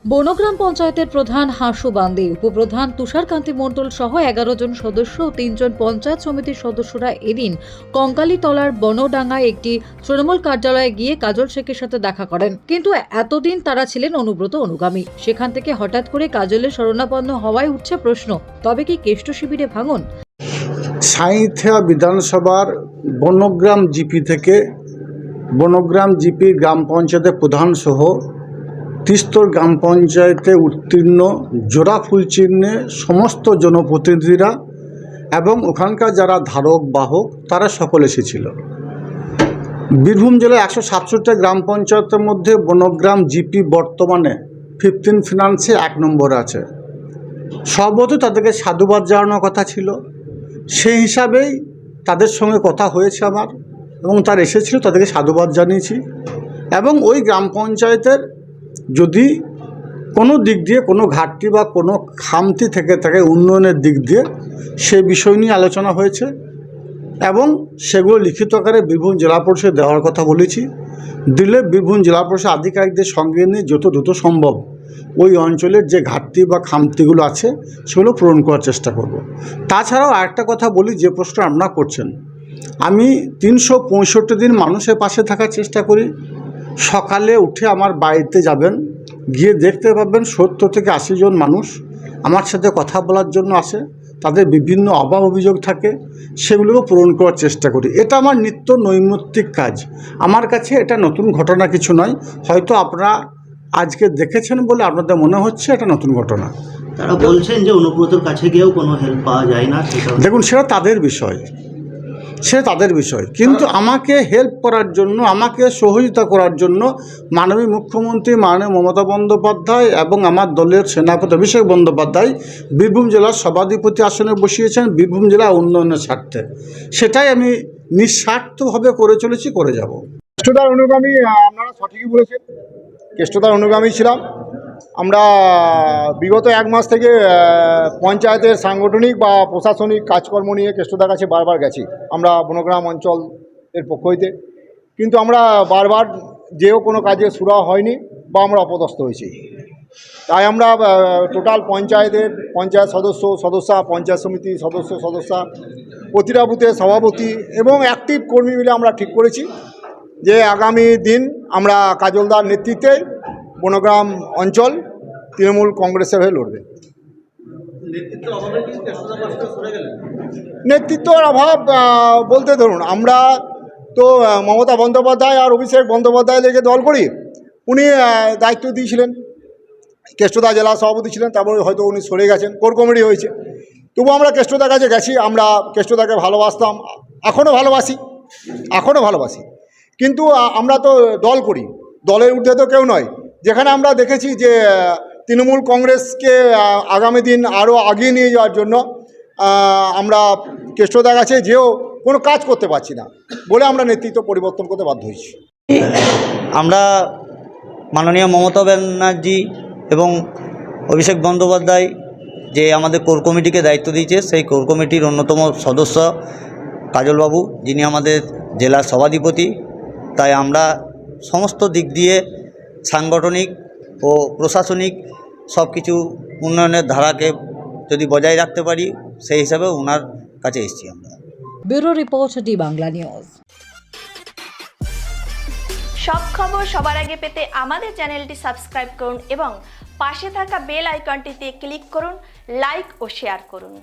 বনগ্রাম পঞ্চায়েতের প্রধান হাসু বান্দি, উপপ্রধান তুষারকান্তি মণ্ডল সহ ১১ জন সদস্য ও ৩ জন পঞ্চায়েত সমিতির সদস্যরা এদিন কঙ্কালীতলার বনডাঙ্গায় একটি তৃণমূল কার্যালয়ে গিয়ে কাজল শেখের সাথে দেখা করেন। কিন্তু এতদিন তারা ছিলেন অনুব্রত অনুগামী। সেখান থেকে হঠাৎ করে কাজলের শরণাপন্ন হওয়ায় উঠছে প্রশ্ন, তবে কি কেষ্ট শিবিরে ভাঙন? সাঁইথিয়া বিধানসভার বনগ্রাম জিপি থেকে বনগ্রাম জিপি গ্রাম পঞ্চায়েতের প্রধান সহ তিস্তর গ্রাম পঞ্চায়েতে উত্তীর্ণ জোড়া ফুল চিহ্নে সমস্ত জনপ্রতিনিধিরা এবং ওখানকার যারা ধারক বাহক তারা সকলে এসেছিল। বীরভূম জেলার ১৬৭টা গ্রাম পঞ্চায়েতের মধ্যে বনগ্রাম জিপি বর্তমানে 15 ফিনান্সে 1 নম্বরে আছে। সর্বতই তাদেরকে সাধুবাদ জানানোর কথা ছিল, সেই হিসাবেই তাদের সঙ্গে কথা হয়েছে আমার, এবং তারা এসেছিল, তাদেরকে সাধুবাদ জানিয়েছি। এবং ওই গ্রাম পঞ্চায়েতের যদি কোনো দিক দিয়ে কোনো ঘাটতি বা কোনো খামতি থেকে থাকে উন্নয়নের দিক দিয়ে, সে বিষয় নিয়ে আলোচনা হয়েছে এবং সেগুলো লিখিত আকারে বীরভূম জেলা পরিষদে দেওয়ার কথা বলেছি। দিলে বীরভূম জেলা পরিষদ আধিকারিকদের সঙ্গে নিয়ে যত দ্রুত সম্ভব ওই অঞ্চলের যে ঘাটতি বা খামতিগুলো আছে সেগুলো পূরণ করার চেষ্টা করব। তাছাড়াও আরেকটা কথা বলি, যে প্রশ্ন আপনারা করছেন, আমি 365 দিন মানুষের পাশে থাকার চেষ্টা করি। সকালে উঠে আমার বাড়িতে যাবেন, গিয়ে দেখতে পাবেন 70 থেকে 80 জন মানুষ আমার সাথে কথা বলার জন্য আসে। তাদের বিভিন্ন অভাব অভিযোগ থাকে, সেগুলোকে পূরণ করার চেষ্টা করি। এটা আমার নিত্য নৈমিত্তিক কাজ। আমার কাছে এটা নতুন ঘটনা কিছু নয়। হয়তো আপনারা আজকে দেখেছেন বলে আপনাদের মনে হচ্ছে এটা নতুন ঘটনা। তারা বলছেন যে অনুব্রতর কাছে গিয়েও কোনো হেল্প পাওয়া যায় না। দেখুন, সেটা তাদের বিষয়, কিন্তু আমাকে হেল্প করার জন্য, আমাকে সহযোগিতা করার জন্য মাননীয় মুখ্যমন্ত্রী মাননীয় মমতা বন্দ্যোপাধ্যায় এবং আমার দলের সেনাপতি অভিষেক বন্দ্যোপাধ্যায় বীরভূম জেলার সভাধিপতি আসনে বসিয়েছেন বীরভূম জেলা উন্নয়নের স্বার্থে। সেটাই আমি নিঃস্বার্থভাবে করে চলেছি, করে যাব। কেষ্টদার অনুগামী, আপনারা সঠিকই বলেছেন, কেষ্টদার অনুগামী ছিলাম আমরা। বিগত 1 মাস থেকে পঞ্চায়েতের সাংগঠনিক বা প্রশাসনিক কাজকর্ম নিয়ে কেষ্টদার কাছে বারবার গেছি আমরা বনগ্রাম অঞ্চলের পক্ষ হইতে, কিন্তু আমরা বারবার যেও কোনো কাজে সুরা হয়নি বা আমরা অপদস্থ হয়েছি। তাই আমরা টোটাল পঞ্চায়েত সদস্যা, পঞ্চায়েত সমিতি সদস্যা, প্রতিটা বুথের সভাপতি এবং অ্যাক্টিভ কর্মী মিলে আমরা ঠিক করেছি যে আগামী দিন আমরা কাজলদার নেতৃত্বে বনগ্রাম অঞ্চল তৃণমূল কংগ্রেসের হয়ে লড়বে। নেতৃত্বের অভাব বলতে ধরুন, আমরা তো মমতা বন্দ্যোপাধ্যায় আর অভিষেক বন্দ্যোপাধ্যায় লেগে দল করি। উনি দায়িত্ব দিয়েছিলেন, কেষ্টদা জেলা সভাপতি ছিলেন, তারপরে হয়তো উনি সরে গেছেন, কোর কমিটি হয়েছে। তবু আমরা কেষ্টদার কাছে গেছি, আমরা কেষ্টদাকে ভালোবাসতাম, এখনও ভালোবাসি। কিন্তু আমরা তো দল করি, দলের ঊর্ধ্বে তো কেউ নয়। যেখানে আমরা দেখেছি যে তৃণমূল কংগ্রেসকে আগামী দিন আরও এগিয়ে নিয়ে যাওয়ার জন্য আমরা কেষ্টদার কাছে যেও কোনো কাজ করতে পারছি না বলে আমরা নেতৃত্ব পরিবর্তন করতে বাধ্য হয়েছি। আমরা মাননীয় মমতা ব্যানার্জি এবং অভিষেক বন্দ্যোপাধ্যায় যে আমাদের কোর কমিটিকে দায়িত্ব দিয়েছে, সেই কোর কমিটির অন্যতম সদস্য কাজলবাবু, যিনি আমাদের জেলার সভাধিপতি। তাই আমরা সমস্ত দিক দিয়ে সাংগঠনিক ও প্রশাসনিক সব কিছু উন্নয়নের ধারাকে যদি বজায় রাখতে পারি, সেই হিসাবে ওনার কাছে এসেছি আমরা। Bureau report, D Bangla news. সব খবর সবার আগে পেতে আমাদের চ্যানেলটি সাবস্ক্রাইব করুন এবং পাশে থাকা বেল আইকনটিতে ক্লিক করুন, লাইক ও শেয়ার করুন।